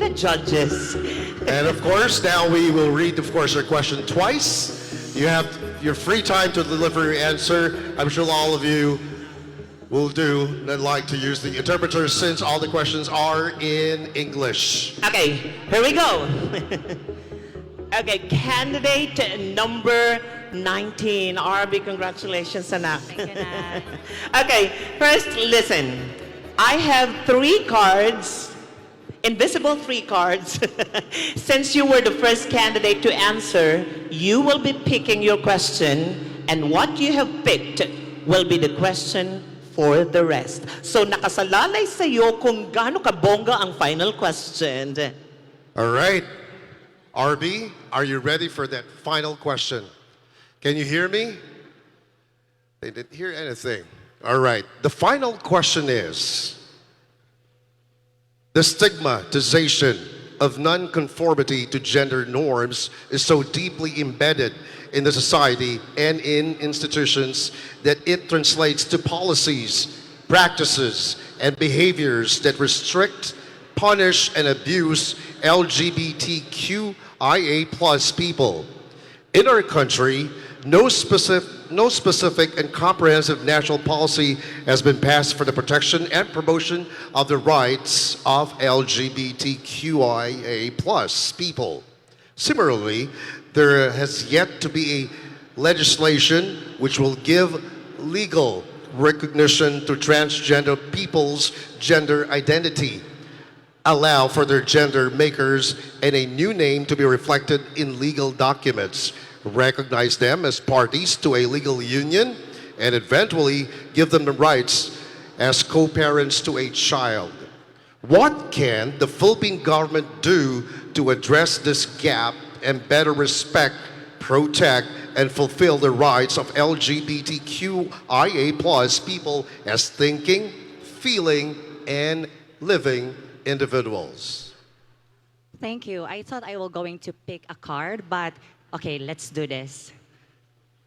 the judges. And of course, now we will read, of course, your question twice. You have your free time to deliver your answer. I'm sure all of you will do and like to use the interpreter since all the questions are in English. Okay, here we go. Okay, candidate number 19. RB, congratulations, anak. Okay, first, listen. I have 3 cards, invisible 3 cards. Since you were the first candidate to answer, you will be picking your question, and what you have picked will be the question for the rest. So nakasalalay sa'yo kung gaano kabongga ang final question. All right. RB, are you ready for that final question? Can you hear me? They didn't hear anything. All right. The final question is, the stigmatization of nonconformity to gender norms is so deeply embedded in the society and in institutions that it translates to policies, practices, and behaviors that restrict, punish, and abuse LGBTQIA+ people. In our country, no specific and comprehensive national policy has been passed for the protection and promotion of the rights of LGBTQIA+ people. Similarly, there has yet to be a legislation which will give legal recognition to transgender people's gender identity, allow for their gender makers and a new name to be reflected in legal documents, recognize them as parties to a legal union, and eventually give them the rights as co-parents to a child. What can the Philippine government do to address this gap and better respect, protect, and fulfill the rights of LGBTQIA+ people as thinking, feeling, and living individuals? Thank you. I thought I was going to pick a card, but okay, let's do this.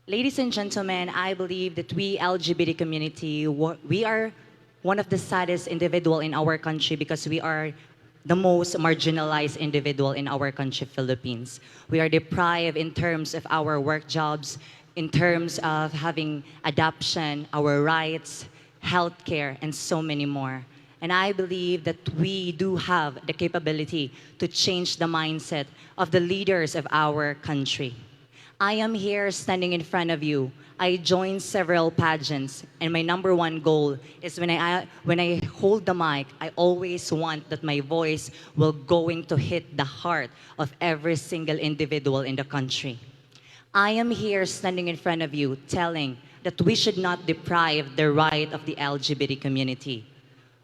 Ladies and gentlemen, I believe that we LGBT community, we are one of the saddest individual in our country because we are the most marginalized individual in our country, Philippines. We are deprived in terms of our work jobs, in terms of having adoption, our rights, healthcare, and so many more. And I believe that we do have the capability to change the mindset of the leaders of our country. I am here standing in front of you. I joined several pageants, and my number one goal is when I hold the mic, I always want that my voice will going to hit the heart of every single individual in the country. I am here standing in front of you telling that we should not deprive the right of the LGBT community.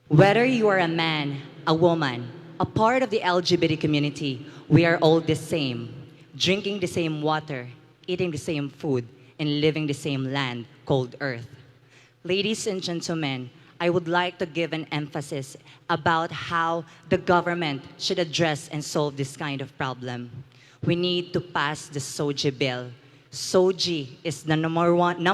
Whether you are a man, a woman, a part of the LGBT community, we are all the same, drinking the same water, eating the same food, and living the same land called Earth. Ladies and gentlemen, I would like to give an emphasis about how the government should address and solve this kind of problem. We need to pass the SOGI bill. SOGI is the number one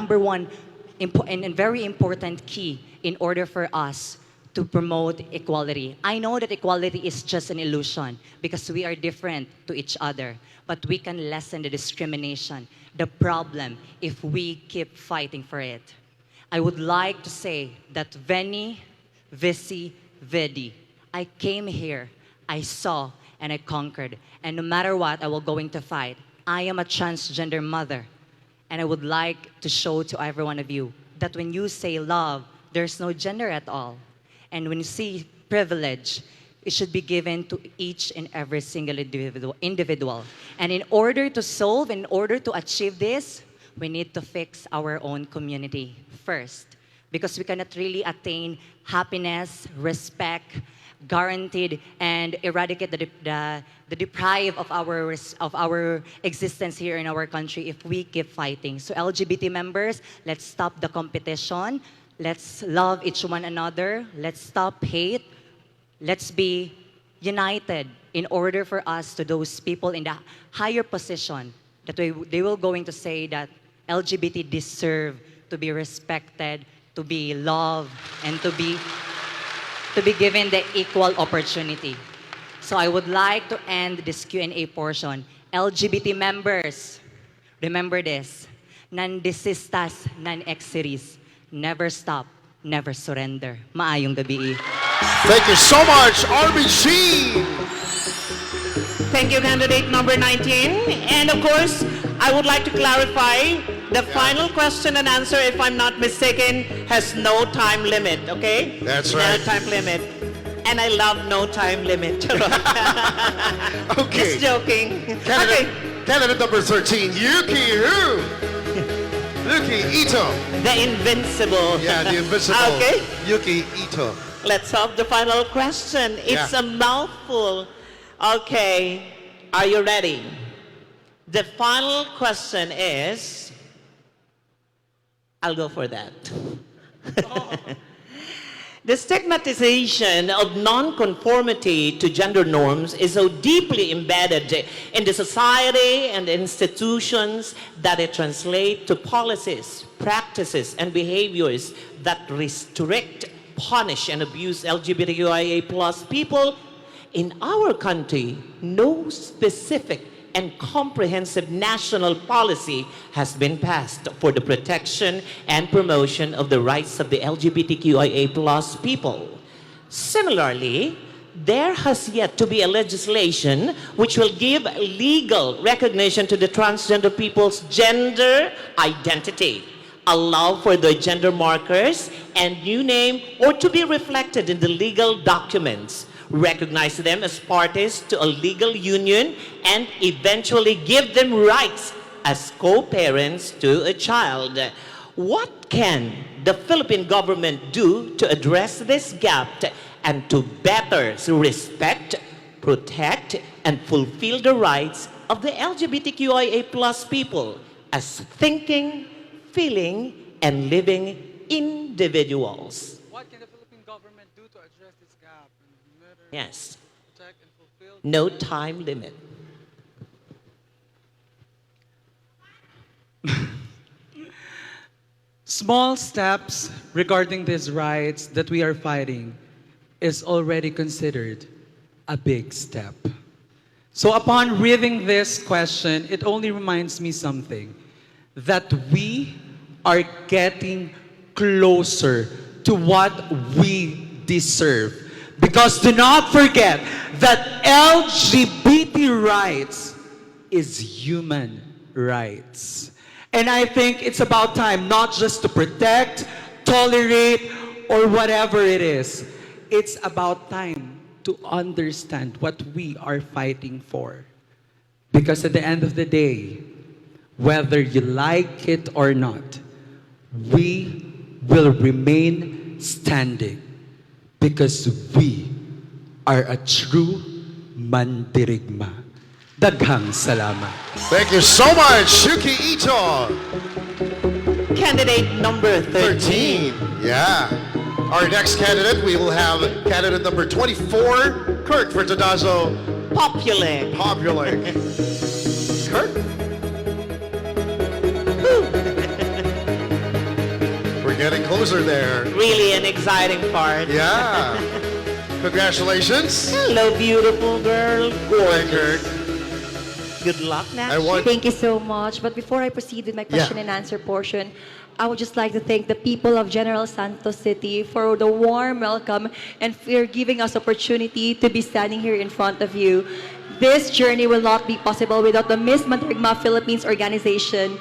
and very important key in order for us to promote equality. I know that equality is just an illusion because we are different to each other, but we can lessen the discrimination, the problem, if we keep fighting for it. I would like to say that Veni, Vici, Vidi. I came here, I saw, and I conquered. And no matter what, I will going to fight. I am a transgender mother, and I would like to show to every one of you that when you say love, there's no gender at all. And when you see privilege, it should be given to each and every single individual. And in order to solve, in order to achieve this, we need to fix our own community first. Because we cannot really attain happiness, respect, guaranteed, and eradicate the deprive of our existence here in our country if we keep fighting. So LGBT members, let's stop the competition. Let's love each one another. Let's stop hate. Let's be united in order for us to those people in the higher position that they will going to say that LGBT deserve to be respected, to be loved, and to be given the equal opportunity. So I would like to end this Q&A portion. LGBT members, remember this. Non-desistas, non-exiris. Never stop, never surrender. Maayong gabi. Thank you so much, RBG. Thank you, candidate number 19. And of course, I would like to clarify the final question and answer, if I'm not mistaken, has no time limit, okay? That's right. No time limit. And I love no time limit. Okay. Just joking. Candidate number 13, Yuki who? Yuki Ito. The invincible. Yeah, the invincible. Okay. Yuki Ito. Let's have the final question. It's Yeah. a mouthful. Okay, are you ready? The final question is, I'll go for that. The stigmatization of nonconformity to gender norms is so deeply embedded in the society and institutions that it translates to policies, practices, and behaviors that restrict, punish, and abuse LGBTQIA+ people. In our country, no specific and comprehensive national policy has been passed for the protection and promotion of the rights of the LGBTQIA+ people. Similarly, there has yet to be a legislation which will give legal recognition to the transgender people's gender identity, allow for the gender markers and new name, or to be reflected in the legal documents, recognize them as parties to a legal union, and eventually give them rights as co-parents to a child. What can the Philippine government do to address this gap and to better respect, protect, and fulfill the rights of the LGBTQIA+ people as thinking, feeling, and living individuals? What can the Philippine government do to address this gap and better Yes. protect and fulfill? No time limit. Small steps regarding these rights that we are fighting is already considered a big step. So upon reading this question, it only reminds me something, that we are getting closer to what we deserve. Because do not forget that LGBT rights is human rights. And I think it's about time not just to protect, tolerate, or whatever it is. It's about time to understand what we are fighting for. Because at the end of the day, whether you like it or not, we will remain standing because we are a true Mandirigma. Daghang salamat. Thank you so much, Yuki Ito. Candidate number 13. 13. Yeah. Our next candidate, we will have candidate number 24, Kirk Furtadazo. Popular. Popular. Kirk? We're getting closer there. Really an exciting part. Yeah. Congratulations. Hello, beautiful girl. Hi, Gorgeous. Kirk. Good luck, Nash. I want Thank you so much. But before I proceed with my question Yeah. and answer portion, I would just like to thank the people of General Santos City for the warm welcome and for giving us opportunity to be standing here in front of you. This journey will not be possible without the Miss Mandirigma Philippines organization.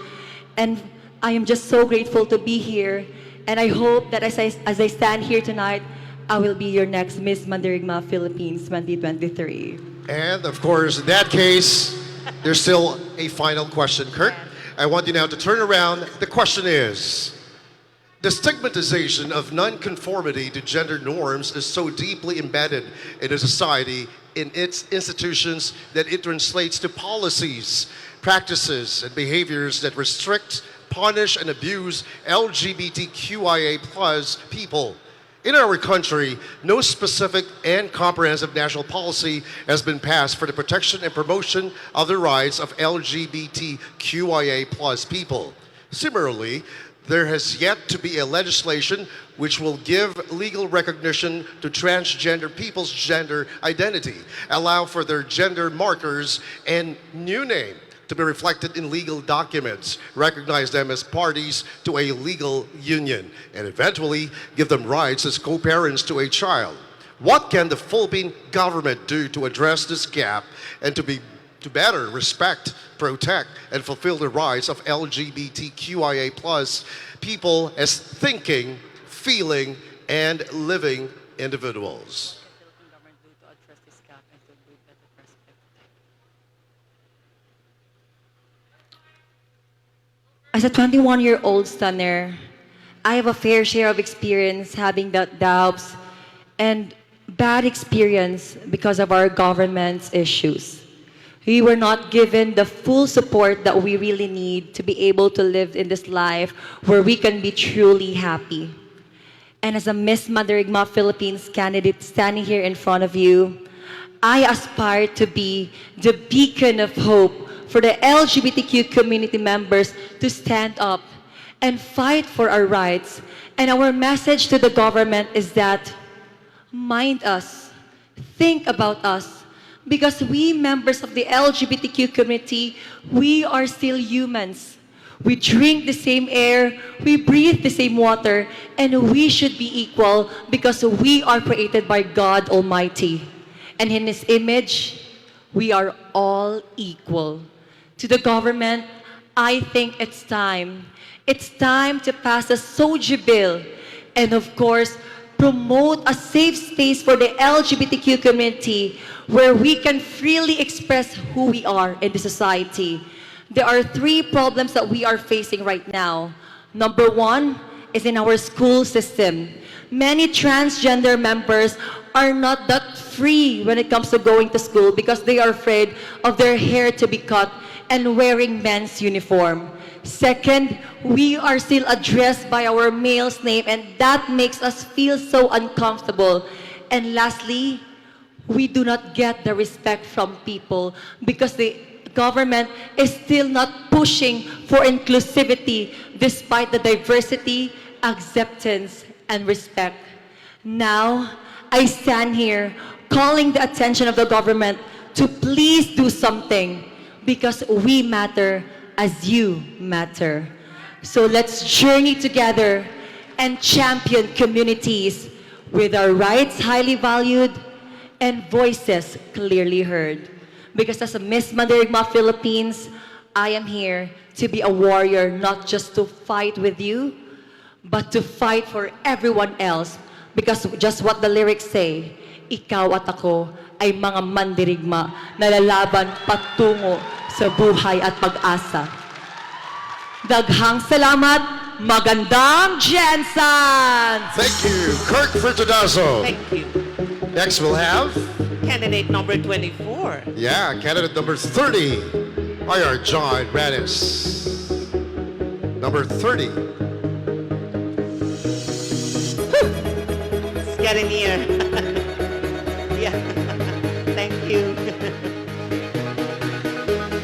And I am just so grateful to be here. And I hope that as I stand here tonight, I will be your next Miss Mandirigma Philippines 2023. And of course, in that case, there's still a final question, Kirk. I want you now to turn around. The question is, the stigmatization of nonconformity to gender norms is so deeply embedded in a society, in its institutions, that it translates to policies, practices, and behaviors that restrict, punish, and abuse LGBTQIA+ people. In our country, no specific and comprehensive national policy has been passed for the protection and promotion of the rights of LGBTQIA+ people. Similarly, there has yet to be a legislation which will give legal recognition to transgender people's gender identity, allow for their gender markers and new name to be reflected in legal documents, recognize them as parties to a legal union, and eventually give them rights as co-parents to a child. What can the Philippine government do to address this gap and to better respect, protect, and fulfill the rights of LGBTQIA plus people as thinking, feeling, and living individuals? As a 21-year-old stunner, I have a fair share of experience having that doubts and bad experience because of our government's issues. We were not given the full support that we really need to be able to live in this life where we can be truly happy. And as a Miss Mandirigma Philippines candidate standing here in front of you, I aspire to be the beacon of hope for the LGBTQ community members to stand up and fight for our rights. And our message to the government is that mind us, think about us, because we members of the LGBTQ community, we are still humans. We drink the same air, we breathe the same water, and we should be equal because we are created by God Almighty. And in His image, we are all equal. To the government, I think it's time. It's time to pass a SOGI bill and of course, promote a safe space for the LGBTQ community where we can freely express who we are in the society. There are 3 problems that we are facing right now. Number 1 is in our school system. Many transgender members are not that free when it comes to going to school because they are afraid of their hair to be cut and wearing men's uniform. Second, we are still addressed by our male's name and that makes us feel so uncomfortable. And lastly, we do not get the respect from people because the government is still not pushing for inclusivity despite the diversity, acceptance, and respect. Now, I stand here calling the attention of the government to please do something because we matter as you matter. So let's journey together and champion communities with our rights highly valued and voices clearly heard. Because as a Miss Mandirigma Philippines, I am here to be a warrior, not just to fight with you, but to fight for everyone else. Because just what the lyrics say, ikaw at ako ay mga mandirigma na lalaban patungo sa buhay at pag-asa. Daghang salamat, magandang Jensen! Thank you, Kirk Furtadazo. Thank you. Next we'll have, Candidate number 24. candidate number 30, IR John Radis. Number 30. It's getting near. Yeah. Thank you.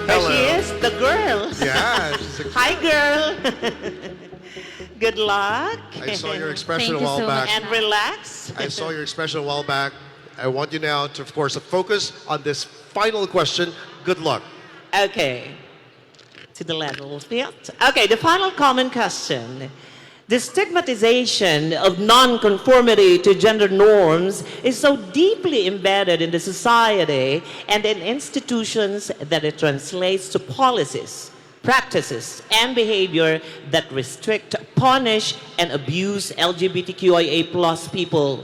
There Hello. she is, the girl. Yeah, she's a- Hi, girl. Good luck. I saw your expression Thank a you while so back. much. And relax. I saw your expression a while back. I want you now to, of course, focus on this final question. Good luck. Okay. To the level field. Okay, the final common question. The stigmatization of nonconformity to gender norms is so deeply embedded in the society and in institutions that it translates to policies, practices, and behavior that restrict, punish, and abuse LGBTQIA plus people.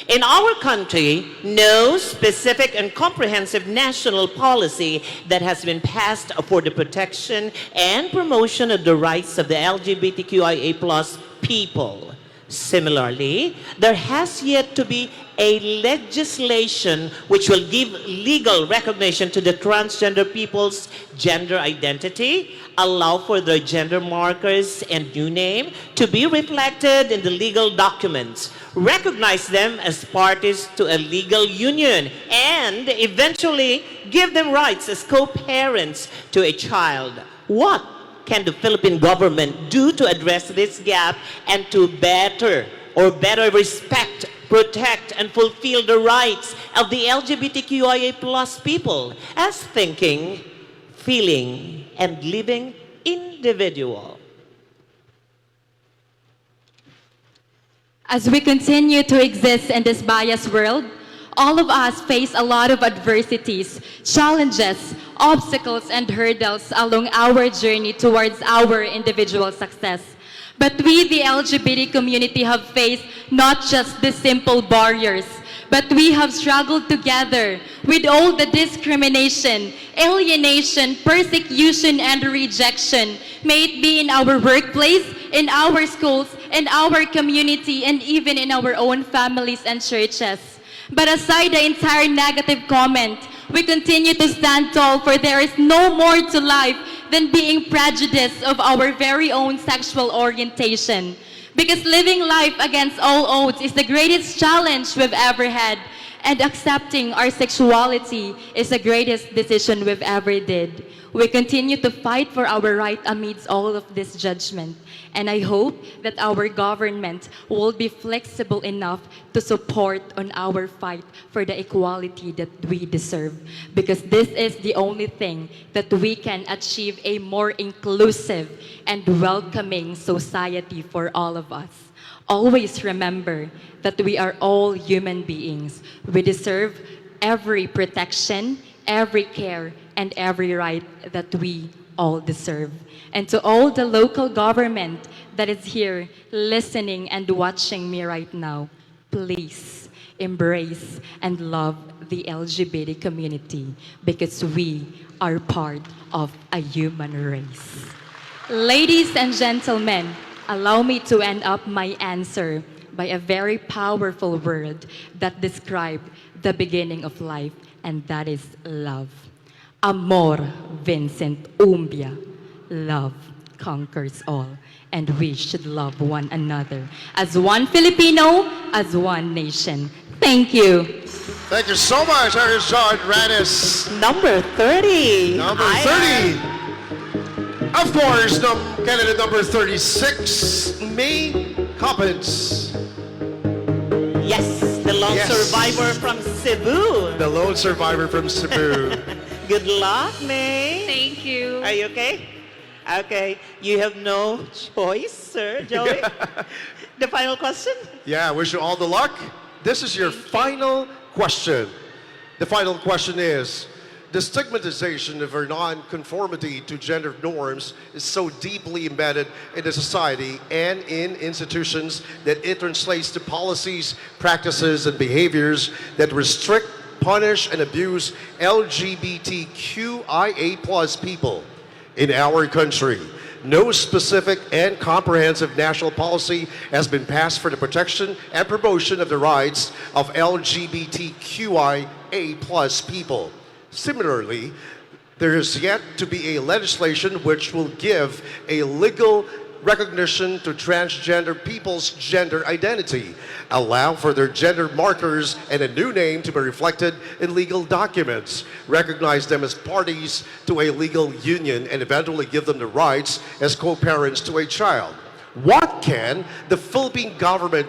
In our country, no specific and comprehensive national policy that has been passed for the protection and promotion of the rights of the LGBTQIA plus people. Similarly, there has yet to be a legislation which will give legal recognition to the transgender people's gender identity, allow for their gender markers and new name to be reflected in the legal documents, recognize them as parties to a legal union, and eventually give them rights as co-parents to a child. What can the Philippine government do to address this gap and to better respect, protect, and fulfill the rights of the LGBTQIA plus people as thinking, feeling, and living individual? As we continue to exist in this biased world, all of us face a lot of adversities, challenges, obstacles, and hurdles along our journey towards our individual success. But we, the LGBT community, have faced not just the simple barriers, but we have struggled together with all the discrimination, alienation, persecution, and rejection, may it be in our workplace, in our schools, in our community, and even in our own families and churches. But aside the entire negative comment, we continue to stand tall, for there is no more to life than being prejudiced of our very own sexual orientation. Because living life against all odds is the greatest challenge we've ever had, and accepting our sexuality is the greatest decision we've ever did. We continue to fight for our right amidst all of this judgment. And I hope that our government will be flexible enough to support on our fight for the equality that we deserve. Because this is the only thing that we can achieve a more inclusive and welcoming society for all of us. Always remember that we are all human beings. We deserve every protection, every care, and every right that we all deserve. And to all the local government that is here listening and watching me right now, please embrace and love the LGBT community, because we are part of a human race. Ladies and gentlemen, allow me to end up my answer by a very powerful word that describes the beginning of life, and that is love. Amor vincit umbia. Love conquers all. And we should love one another as one Filipino, as one nation. Thank you. Thank you so much, John Ranis. Number 30. Number 30. Of course, candidate number 36, May Coppins. Yes, the lone Yes. survivor from Cebu. The lone survivor from Cebu. Good luck, May. Thank you. Are you okay? Okay, you have no choice, sir, Joey. The final question? Yeah, wish you all the luck. This is your final question. The final question is, the stigmatization of our non-conformity to gender norms is so deeply embedded in the society and in institutions that it translates to policies, practices, and behaviors that restrict, punish, and abuse LGBTQIA+ people in our country. No specific and comprehensive national policy has been passed for the protection and promotion of the rights of LGBTQIA+ people. Similarly, there is yet to be a legislation which will give a legal recognition to transgender people's gender identity, allow for their gender markers and a new name to be reflected in legal documents, recognize them as parties to a legal union, and eventually give them the rights as co-parents to a child. What can the Philippine government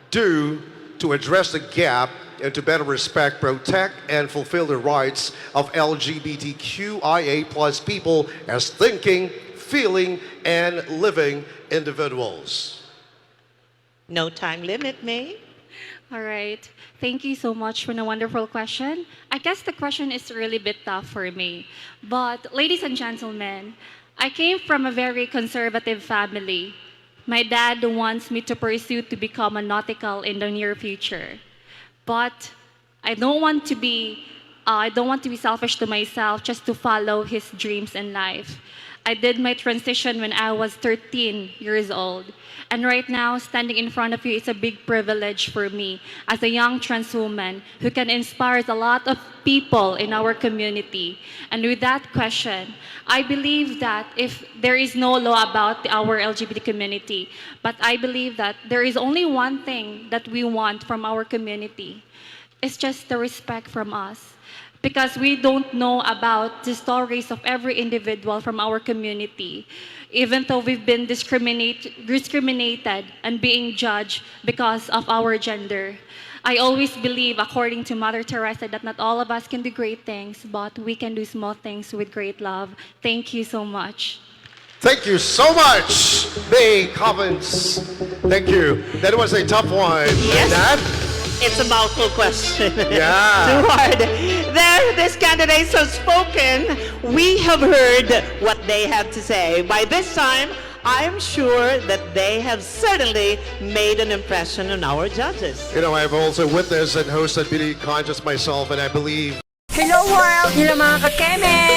do to address the gap and to better respect, protect, and fulfill the rights of LGBTQIA+ people as thinking, feeling, and living individuals? No time limit, May. All right. Thank you so much for the wonderful question. I guess the question is really a bit tough for me. But ladies and gentlemen, I came from a very conservative family. My dad wants me to pursue to become a nautical in the near future. But I don't want to be selfish to myself just to follow his dreams in life. I did my transition when I was 13 years old. And right now, standing in front of you is a big privilege for me as a young trans woman who can inspire a lot of people in our community. And with that question, I believe that if there is no law about our LGBT community, but I believe that there is only one thing that we want from our community. It's just the respect from us. because we don't know about the stories of every individual from our community, even though we've been discriminated and being judged because of our gender. I always believe, according to Mother Teresa, that not all of us can do great things, but we can do small things with great love. Thank you so much. Thank you so much, May Cobbins. Thank you. That was a tough one. Yes. Nat? It's a mouthful question. Yeah. Too hard. There, these candidates have spoken. We have heard what they have to say. By this time, I'm sure that they have certainly made an impression on our judges. You know, I've also witnessed and hosted beauty contests myself, and I believe Hello world! Hello mga kakeme!